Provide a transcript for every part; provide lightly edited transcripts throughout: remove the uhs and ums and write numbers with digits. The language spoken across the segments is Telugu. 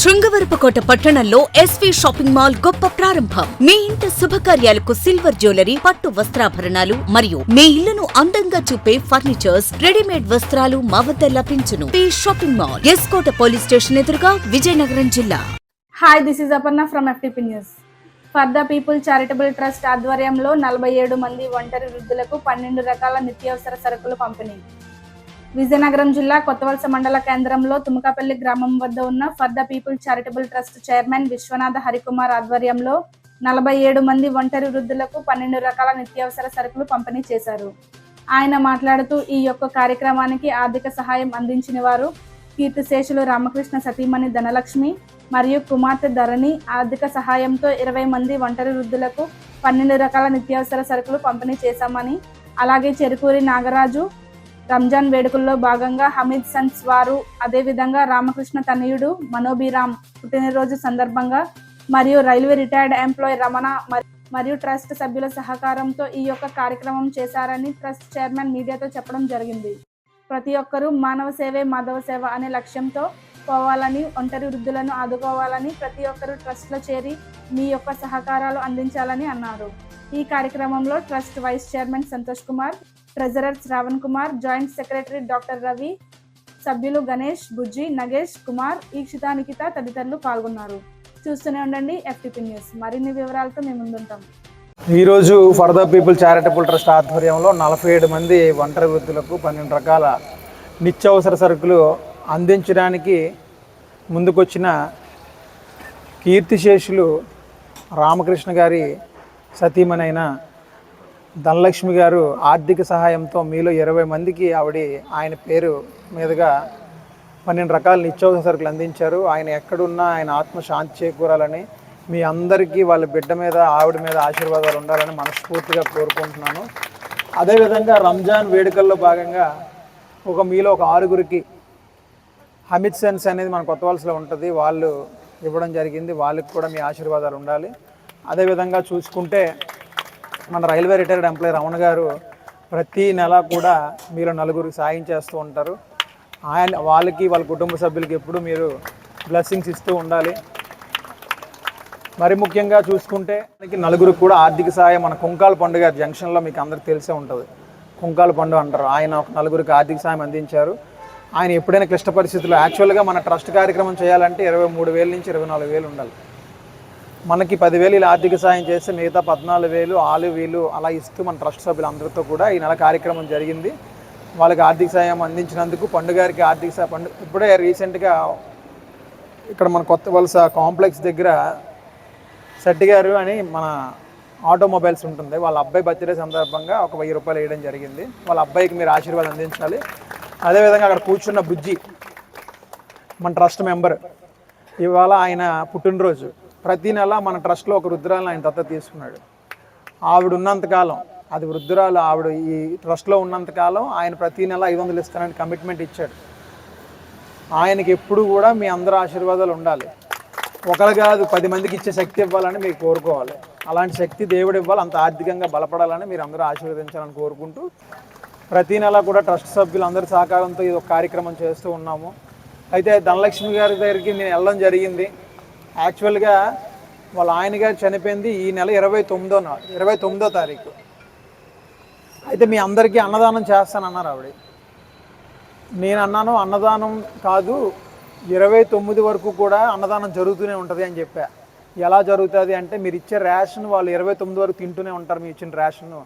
శృంగవరపుకోట పట్టణంలో ఎస్వి షాపింగ్ మాల్ గొప్ప ప్రారంభం. మీ ఇంటి శుభకార్యాలకు సిల్వర్ జ్యువెలరీ, పట్టు వస్త్రాభరణాలు మరియు మీ ఇల్లును అందంగా చూపే ఫర్నిచర్స్, రెడీమేడ్ వస్త్రాలు మా వద్ద లభించును. P shopping mall, S. Kota police station ఎదురుగా, విజయనగరం జిల్లా. Hi, this is Aparna from FTP news. For the people charitable trust ఆధ్వర్యంలో 47 మంది ఒంటరి వృద్ధులకు 12 రకాల నిత్యావసర సరుకులు పంపిణీ. విజయనగరం జిల్లా కొత్తవలస మండల కేంద్రంలో తుమకాపల్లి గ్రామం వద్ద ఉన్న for the people charitable trust chairman Vishwanatha Harikumar ఆధ్వర్యంలో 47 మంది ఒంటరి వృద్ధులకు 12 రకాల నిత్యావసర సరుకులు పంపిణీ చేశారు. ఆయన మాట్లాడుతూ ఈ యొక్క కార్యక్రమానికి ఆర్థిక సహాయం అందించిన వారు కీర్తిశేషులు రామకృష్ణ సతీమణి ధనలక్ష్మి మరియు కుమార్తె ధరణి. ఆర్థిక సహాయంతో 20 మంది ఒంటరి వృద్ధులకు 12 రకాల నిత్యావసర సరుకులు పంపిణీ చేశామని, అలాగే చెరుకూరి నాగరాజు రంజాన్ వేడుకల్లో భాగంగా హమీద్ సన్స్ వారు, అదేవిధంగా రామకృష్ణ తనయుడు మనోబిరామ్ పుట్టినరోజు సందర్భంగా మరియు రైల్వే రిటైర్డ్ ఎంప్లాయీ రమణ మరియు ట్రస్ట్ సభ్యుల సహకారంతో ఈ యొక్క కార్యక్రమం చేశారని ట్రస్ట్ చైర్మన్ మీడియాతో చెప్పడం జరిగింది. ప్రతి ఒక్కరూ మానవ సేవే మాధవ సేవ అనే లక్ష్యంతో పోవాలని, ఒంటరి వృద్ధులను ఆదుకోవాలని ప్రతి ఒక్కరూ ట్రస్ట్లో చేరి మీ యొక్క సహకారాలు అందించాలని అన్నారు. ఈ కార్యక్రమంలో trust vice chairman Santosh Kumar, treasurer Shravan Kumar, joint secretary doctor Ravi, సభ్యులు గణేష్, బుజ్జి, నగేష్ కుమార్, ఈక్షిత, నిఖిత తదితరులు పాల్గొన్నారు. చూస్తూనే ఉండండి FTP న్యూస్. మరిన్ని వివరాలతో మేము ముందుంటాం. ఈరోజు for the people charitable trust ఆధ్వర్యంలో 47 మంది ఒంటరి వృద్ధులకు 12 రకాల నిత్యావసర సరుకులు అందించడానికి ముందుకొచ్చిన కీర్తిశేషులు రామకృష్ణ గారి సతీమణైన ధనలక్ష్మి గారు ఆర్థిక సహాయంతో మీలో 20 మందికి ఆయన పేరు మీదుగా 12 రకాల నిత్యావసర సరుకులు అందించారు. ఆయన ఎక్కడున్నా ఆయన ఆత్మ శాంతి చేకూరాలని, మీ అందరికీ వాళ్ళ బిడ్డ మీద, ఆవిడ మీద ఆశీర్వాదాలు ఉండాలని మనస్ఫూర్తిగా కోరుకుంటున్నాను. అదేవిధంగా రంజాన్ వేడుకల్లో భాగంగా మీలో ఒక 6గురికి హమీద్ సెన్స్ అనేది మన కొత్తవలసలో ఉంటుంది, వాళ్ళు ఇవ్వడం జరిగింది. వాళ్ళకి కూడా మీ ఆశీర్వాదాలు ఉండాలి. అదేవిధంగా చూసుకుంటే మన రైల్వే రిటైర్డ్ ఎంప్లాయీ రమణ గారు ప్రతి నెల కూడా మీరు 4గురికి సాయం చేస్తూ ఉంటారు. వాళ్ళకి, వాళ్ళ కుటుంబ సభ్యులకి ఎప్పుడు మీరు బ్లెస్సింగ్స్ ఇస్తూ ఉండాలి. మరి ముఖ్యంగా చూసుకుంటే 4గురికి కూడా ఆర్థిక సహాయం మన కుంకాల పండుగ జంక్షన్లో మీకు అందరికి తెలిసే ఉంటుంది, కుంకాల పండుగ అంటారు. ఆయన ఒక 4గురికి ఆర్థిక సాయం అందించారు. ఆయన ఎప్పుడైనా క్లిష్ట పరిస్థితుల్లో, యాక్చువల్గా మన ట్రస్ట్ కార్యక్రమం చేయాలంటే 23,000 నుంచి 24,000 ఉండాలి. మనకి 10,000 ఇలా ఆర్థిక సాయం చేస్తే మిగతా 14,000 6,000 అలా ఇస్తూ మన ట్రస్ట్ సభ్యులందరితో కూడా ఈ నెల కార్యక్రమం జరిగింది. వాళ్ళకి ఆర్థిక సాయం అందించినందుకు పండుగారికి ఆర్థిక సాయం ఇప్పుడే రీసెంట్గా ఇక్కడ మన కొత్త వలస కాంప్లెక్స్ దగ్గర శెట్టి గారు అని మన ఆటోమొబైల్స్ ఉంటుంది, వాళ్ళ అబ్బాయి బర్త్డే సందర్భంగా ఒక 1000 రూపాయలు వేయడం జరిగింది. వాళ్ళ అబ్బాయికి మీరు ఆశీర్వాదం అందించాలి. అదేవిధంగా అక్కడ కూర్చున్న బుజ్జి మన ట్రస్ట్ మెంబర్, ఇవాళ ఆయన పుట్టినరోజు. ప్రతి నెల మన ట్రస్ట్లో ఒక వృద్ధురాలను ఆయన దత్తత తీసుకున్నాడు. ఆవిడ ఉన్నంతకాలం, అది వృద్ధురాలు ఆవిడ ఈ ట్రస్ట్లో ఉన్నంతకాలం ఆయన ప్రతి నెల 500 ఇస్తానని కమిట్మెంట్ ఇచ్చాడు. ఆయనకి ఎప్పుడు కూడా మీ అందరూ ఆశీర్వాదాలు ఉండాలి. ఒకరు కాదు 10 మందికి ఇచ్చే శక్తి ఇవ్వాలని మీరు కోరుకోవాలి. అలాంటి శక్తి దేవుడు ఇవ్వాలి. అంత ఆర్థికంగా బలపడాలని మీరు అందరూ ఆశీర్వదించాలని కోరుకుంటూ ప్రతి నెల కూడా ట్రస్ట్ సభ్యులందరి సహకారంతో ఇది ఒక కార్యక్రమం చేస్తూ ఉన్నాము. అయితే ధనలక్ష్మి గారి దగ్గరికి నేను వెళ్ళడం జరిగింది. యాక్చువల్గా వాళ్ళ ఆయన గారు చనిపోయింది ఈ నెల 29వ తారీఖు. అయితే మీ అందరికీ అన్నదానం చేస్తానన్నారు ఆవిడ. నేను అన్నాను అన్నదానం కాదు, 29 వరకు కూడా అన్నదానం జరుగుతూనే ఉంటుంది అని చెప్పా. ఎలా జరుగుతుంది అంటే, మీరు ఇచ్చే రేషన్ వాళ్ళు 29 వరకు తింటూనే ఉంటారు. మీరు ఇచ్చిన రేషన్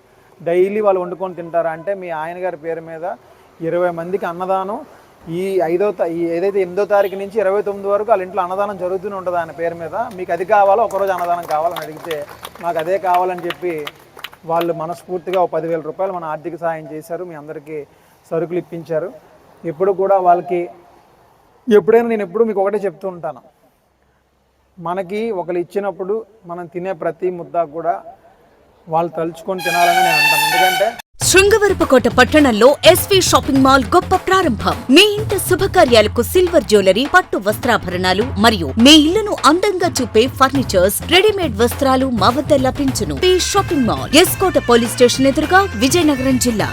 డైలీ వాళ్ళు వండుకొని తింటారు. అంటే మీ ఆయన గారి పేరు మీద 20 మందికి అన్నదానం ఏదైతే 8వ తారీఖు నుంచి 29 వరకు వాళ్ళ ఇంట్లో అన్నదానం జరుగుతూనే ఉంటుంది ఆయన పేరు మీద. మీకు అది కావాలో, ఒకరోజు అన్నదానం కావాలని అడిగితే నాకు అదే కావాలని చెప్పి వాళ్ళు మనస్ఫూర్తిగా 10,000 రూపాయలు మన ఆర్థిక సహాయం చేశారు. మీ అందరికీ సరుకులు ఇప్పించారు. ఎప్పుడు కూడా వాళ్ళకి నేను ఎప్పుడు మీకు ఒకటే చెప్తూ ఉంటాను, మనకి ఒకరు ఇచ్చినప్పుడు మనం తినే ప్రతి ముద్ద కూడా వాళ్ళు తలుచుకొని తినాలని నేను అంటాను. ఎందుకంటే శృంగవరపుకోట పట్టణంలో ఎస్వి షాపింగ్ మాల్ గొప్ప ప్రారంభం. మీ ఇంటి శుభకార్యాలకు సిల్వర్ జ్యువెలరీ, పట్టు వస్త్రాభరణాలు మరియు మీ ఇల్లును అందంగా చూపే ఫర్నిచర్స్, రెడీమేడ్ వస్త్రాలు మా వద్ద లభించును. P shopping mall, S. Kota police station ఎదురుగా, విజయనగరం జిల్లా.